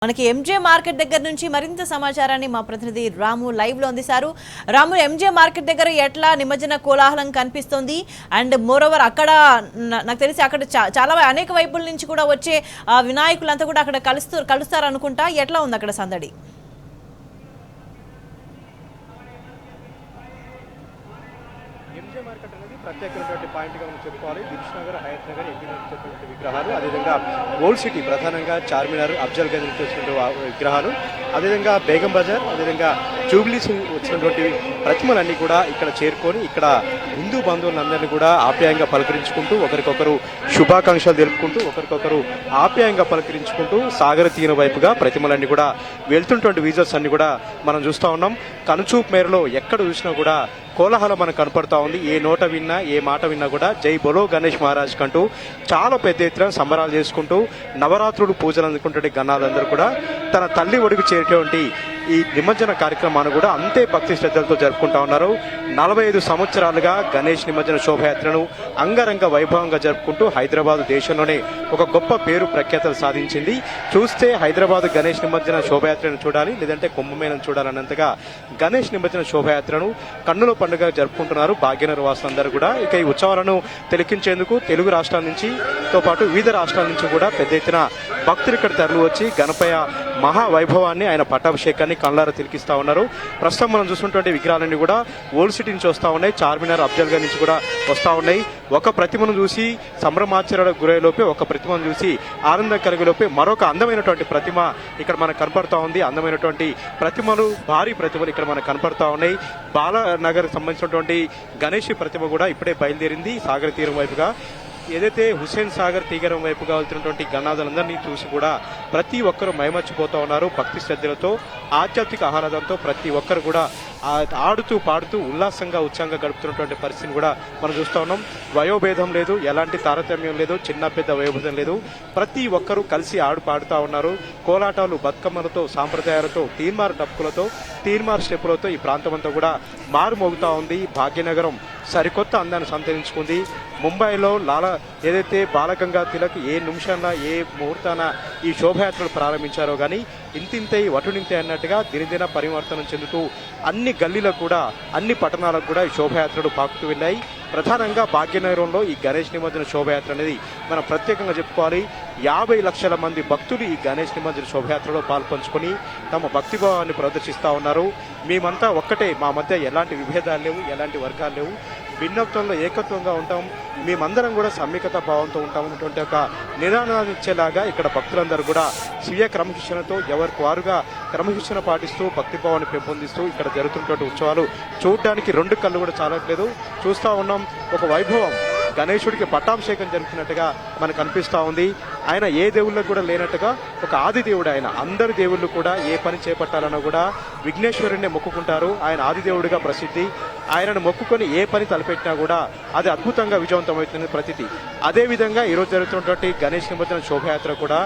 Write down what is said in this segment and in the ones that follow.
మనకి MJ market దగ్గర నుంచి మరింత సమాచారాన్ని మా ప్రతినిధి రాము లైవ్ లో అందిస్తారు. రాము, ఎంజే మార్కెట్ దగ్గర ఎట్లా నిమజ్జన కోలాహలం కనిపిస్తుంది? అండ్ మోరోవర్ అక్కడ నాకు తెలిసి అక్కడ చాలా అనేక వైపుల నుంచి కూడా వచ్చే వినాయకులంతా కూడా అక్కడ కలుస్తారు అనుకుంటా. ఎట్లా ఉంది అక్కడ సందడి? ఎంజే మార్కెట్ అనేది ప్రత్యేకమైనటువంటి పాయింట్గా మనం చెప్పుకోవాలి. దిల్ష్ నగర్, హయత్ నగర్, ఎంపీ నుంచి వచ్చినటువంటి విగ్రహాలు, అదేవిధంగా ఓల్డ్ సిటీ ప్రధానంగా చార్మినార్, అఫ్జల్ గంజ్ నుంచి వచ్చినటువంటి విగ్రహాలు, అదేవిధంగా బేగం బజార్, అదేవిధంగా జూబ్లీస్ వచ్చినటువంటి ప్రతిమలన్నీ కూడా ఇక్కడ చేరుకొని ఇక్కడ హిందూ బంధువులందరినీ కూడా ఆప్యాయంగా పలకరించుకుంటూ ఒకరికొకరు శుభాకాంక్షలు తెలుపుకుంటూ ఒకరికొకరు ఆప్యాయంగా పలకరించుకుంటూ సాగర తీర వైపుగా ప్రతిమలన్నీ కూడా వెళ్తున్నటువంటి విజువల్స్ అన్ని కూడా మనం చూస్తూ ఉన్నాం. కనుచూపు మేరలో ఎక్కడ చూసినా కూడా కోలాహలం మనకు కనపడతా ఉంది. ఏ నోట విన్నా ఏ మాట విన్నా కూడా జై బోలో గణేష్ మహారాజ్ కంటూ చాలా పెద్ద ఎత్తున సంబరాలు చేసుకుంటూ నవరాత్రులు పూజలు అందుకుంటే గణాలందరూ కూడా తన తల్లి ఒడికి చేరేటువంటి ఈ నిమజ్జన కార్యక్రమాన్ని కూడా అంతే భక్తి శ్రద్ధలతో జరుపుకుంటా ఉన్నారు. 45 సంవత్సరాలుగా గణేష్ నిమజ్జన శోభయాత్రను అంగరంగ వైభవంగా జరుపుకుంటూ హైదరాబాద్ దేశంలోనే ఒక గొప్ప పేరు ప్రఖ్యాతలు సాధించింది. చూస్తే హైదరాబాద్ గణేష్ నిమజ్జన శోభయాత్రను చూడాలి, లేదంటే కుంభమేళను చూడాలన్నంతగా గణేష్ నిమజ్జన శోభయాత్రను కన్నుల పండుగ జరుపుకుంటున్నారు భాగ్యనగర వాసులందరూ కూడా. ఇక ఈ ఉత్సవాలను తిలకించేందుకు తెలుగు రాష్ట్రాల నుంచి తో పాటు వివిధ రాష్ట్రాల నుంచి కూడా పెద్ద ఎత్తున భక్తులు ఇక్కడ తరలి వచ్చి గణపయ్య మహావైభవాన్ని, ఆయన పట్టాభిషేకాన్ని కళ్ళారా తిలకిస్తా ఉన్నారు. ప్రస్తుతం మనం చూసినటువంటి విగ్రహాలన్నీ కూడా ఓల్డ్ సిటీ నుంచి వస్తూ ఉన్నాయి, చార్మినార్, అఫ్జల్ గంజ్ నుంచి కూడా వస్తూ ఉన్నాయి. ఒక ప్రతిమను చూసి సంభ్రమాచరణ గురయ్యేలోపే, ఒక ప్రతిమను చూసి ఆనందం కలిగేలోపే మరొక అందమైనటువంటి ప్రతిమ ఇక్కడ మనకు కనపడతా ఉంది. అందమైనటువంటి ప్రతిమలు, భారీ ప్రతిమలు ఇక్కడ మనకు కనపడతా ఉన్నాయి. బాలానగర్ సంబంధించినటువంటి గణేష్ ప్రతిమ కూడా ఇప్పుడే బయలుదేరింది సాగర తీరం వైపుగా. ఏదైతే హుస్సేన్ సాగర్ తీగరం వైపుగా వెళ్తున్నటువంటి గణాదులందరినీ చూసి కూడా ప్రతి ఒక్కరూ మైమర్చిపోతూ ఉన్నారు. భక్తి శ్రద్ధలతో, ఆధ్యాత్మిక ఆహ్లాదంతో ప్రతి ఒక్కరు కూడా ఆడుతూ పాడుతూ ఉల్లాసంగా ఉత్సాహంగా గడుపుతున్నటువంటి పరిస్థితిని కూడా మనం చూస్తూ ఉన్నాం. వయోభేదం లేదు, ఎలాంటి తారతమ్యం లేదు, చిన్న పెద్ద వయోభేదం లేదు. ప్రతి ఒక్కరూ కలిసి పాడుతూ ఉన్నారు. కోలాటాలు, బతుకమ్మలతో, సాంప్రదాయాలతో, తీన్మార్ డప్పులతో, తీన్మార్ స్టెప్పులతో ఈ ప్రాంతం అంతా కూడా మారుమోగుతూ ఉంది. భాగ్యనగరం సరికొత్త అందాన్ని సంతరించుకుంది. ముంబైలో ఏదైతే బాలగంగా తిలక్ ఏ నిమిషాన ఏ ముహూర్తాన ఈ శోభయాత్రలు ప్రారంభించారో కానీ ఇంతింతై వటునింతే అన్నట్టుగా దినదిన పరివర్తనం చెందుతూ అన్ని గల్లీలకు కూడా, అన్ని పట్టణాలకు కూడా ఈ శోభయాత్రలు పాకుతూ వెళ్ళాయి. ప్రధానంగా భాగ్యనగరంలో ఈ గణేష్ నిమజ్జన శోభయాత్ర అనేది మనం ప్రత్యేకంగా చెప్పుకోవాలి. 50 లక్షల మంది భక్తులు ఈ గణేష్ నిమజ్జన శోభయాత్రలో పాల్పంచుకొని తమ భక్తిభావాన్ని ప్రదర్శిస్తూ ఉన్నారు. మేమంతా ఒక్కటే, మా మధ్య ఎలాంటి విభేదాలు లేవు, ఎలాంటి వర్గాలు లేవు, భిన్నత్వంలో ఏకత్వంగా ఉంటాం, మేమందరం కూడా సమ్మికత భావంతో ఉంటాం అన్నటువంటి ఒక నిదానాన్ని ఇచ్చేలాగా ఇక్కడ భక్తులందరూ కూడా స్వీయ క్రమశిక్షణతో ఎవరికి వారుగా క్రమశిక్షణ పాటిస్తూ భక్తిభావాన్ని పెంపొందిస్తూ ఇక్కడ జరుగుతున్నటువంటి ఉత్సవాలు చూడడానికి 2 కళ్ళు కూడా చాలట్లేదు. చూస్తూ ఉన్నాం ఒక వైభవం. గణేశుడికి పట్టాభిషేకం జరుగుతున్నట్టుగా మనకు అనిపిస్తూ ఉంది. ఆయన ఏ దేవుళ్ళకు కూడా లేనట్టుగా ఒక ఆది దేవుడు ఆయన. అందరి దేవుళ్ళు కూడా ఏ పని చేపట్టాలన్నా కూడా విఘ్నేశ్వరుడిని మొక్కుకుంటారు. ఆయన ఆది దేవుడిగా ప్రసిద్ధి. ఆయనను మొక్కుకొని ఏ పని తలపెట్టినా కూడా అది అద్భుతంగా విజయవంతమవుతుంది ప్రతిది. అదేవిధంగా ఈరోజు జరుగుతున్నటువంటి గణేష్ నిమజ్జన శోభయాత్ర కూడా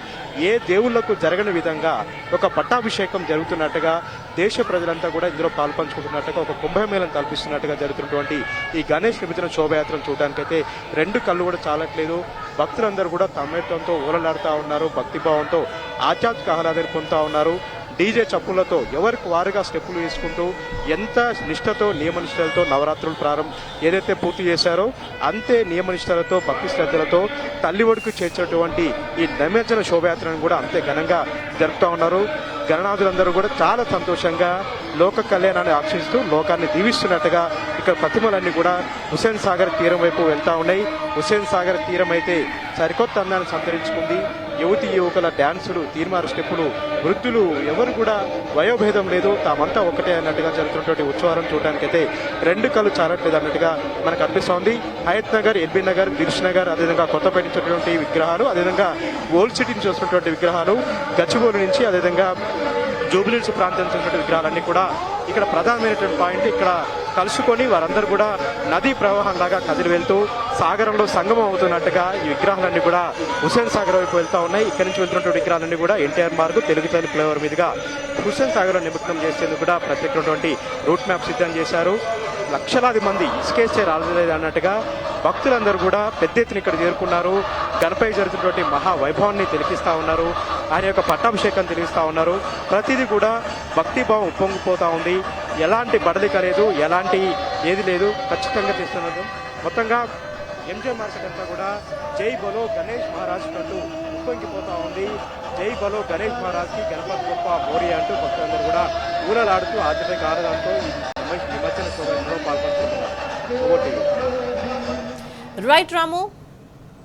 ఏ దేవుళ్లకు జరగని విధంగా ఒక పట్టాభిషేకం జరుగుతున్నట్టుగా, దేశ ప్రజలంతా కూడా ఇందులో పాల్పంచుకుంటున్నట్టుగా, ఒక కుంభమేళం కల్పిస్తున్నట్టుగా జరుగుతున్నటువంటి ఈ గణేష్ నిమజ్జన శోభయాత్రను చూడడానికైతే 2 కళ్ళు కూడా చాలట్లేదు. భక్తులందరూ కూడా తమ్మేతంతో ఊరలాడుతూ ఉన్నారు, భక్తిభావంతో ఆధ్యాత్మిక ఆహ్లాదాన్ని పొందుతూ ఉన్నారు. డీజే చప్పులతో ఎవరికి వారుగా స్టెప్పులు వేసుకుంటూ ఎంత నిష్ఠతో, నియమనిష్టలతో నవరాత్రులు ఏదైతే పూర్తి చేశారో అంతే నియమనిష్టలతో, భక్తి శ్రద్ధలతో తల్లి ఒడికి చేర్చినటువంటి ఈ నిమజ్జన శోభయాత్రను కూడా అంతే ఘనంగా జరుపుతూ ఉన్నారు. గణనాథులందరూ కూడా చాలా సంతోషంగా లోక కళ్యాణాన్ని ఆక్షిస్తూ లోకాన్ని దీవిస్తున్నట్టుగా ఇక్కడ ప్రతిమలన్నీ కూడా హుస్సేన్ సాగర్ తీరం వైపు వెళ్తూ ఉన్నాయి. హుస్సేన్ సాగర్ తీరం అయితే సరికొత్త అందాన్ని సంతరించుకుంది. యువతి యువకుల డ్యాన్సులు, తీర్మారు స్టెప్పులు, వృద్ధులు ఎవరు కూడా వయోభేదం లేదు, తామంతా ఒకటే అన్నట్టుగా జరుగుతున్నటువంటి ఉత్సవాలను చూడడానికైతే 2 కళ్ళు చాలట్లేదు అన్నట్టుగా మనకు అనిపిస్తోంది. హయత్ నగర్, ఎల్బీ నగర్, దిల్ష్ నగర్, అదేవిధంగా కొత్తపేట నుంచి విగ్రహాలు, అదేవిధంగా ఓల్డ్ సిటీ నుంచి వస్తున్నటువంటి విగ్రహాలు, గచ్చిబౌలి నుంచి, అదేవిధంగా జూబ్లీహిల్స్ ప్రాంతం చెందిన విగ్రహాలన్నీ కూడా ఇక్కడ ప్రధానమైనటువంటి పాయింట్. ఇక్కడ కలుసుకొని వారందరూ కూడా నదీ ప్రవాహంలాగా కదిలి వెళ్తూ సాగరంలో సంగమం అవుతున్నట్టుగా ఈ విగ్రహాలన్నీ కూడా హుస్సేన్ సాగర్ వైపు వెళ్తూ ఉన్నాయి. ఇక్కడి నుంచి వెళ్తున్నటువంటి విగ్రహాలన్నీ కూడా ఎన్టీఆర్ మార్గ్, తెలుగుతల్లి ఫ్లైఓవర్ మీదుగా హుస్సేన్ సాగర్ నిమగ్నం చేసేందుకు కూడా ప్రత్యేకమైనటువంటి రూట్ మ్యాప్ సిద్ధం చేశారు. లక్షలాది మంది ఇసుకేస్తే రాలేదు అన్నట్టుగా భక్తులందరూ కూడా పెద్ద ఎత్తున ఇక్కడ చేరుకున్నారు. గణపై జరుగుతున్నటువంటి మహా వైభవాన్ని తెలిపిస్తూ ఉన్నారు. ఆయన యొక్క పట్టాభిషేకం తెలిపిస్తూ ఉన్నారు. ప్రతిదీ కూడా భక్తిభావం ఉప్పొంగిపోతూ ఉంది. ఎలాంటి బడలిక లేదు, ఎలాంటి ఏది లేదు, ఖచ్చితంగా చేస్తున్నారు. మొత్తంగా ఎంజే మార్కెట్ అంతా కూడా జై బలో గణేష్ మహారాజ్ అంటూ ఉప్పొంగిపోతూ ఉంది. జై బలో గణేష్ మహారాజ్కి గణపతి గొప్ప మోరి అంటూ భక్తులందరూ కూడా ఊరలాడుతూ ఆధ్యాత్మిక ఆరాధనతో ఈ నిమజ్జన శోభలో పాల్గొంటున్నారు. రైట్ రాము.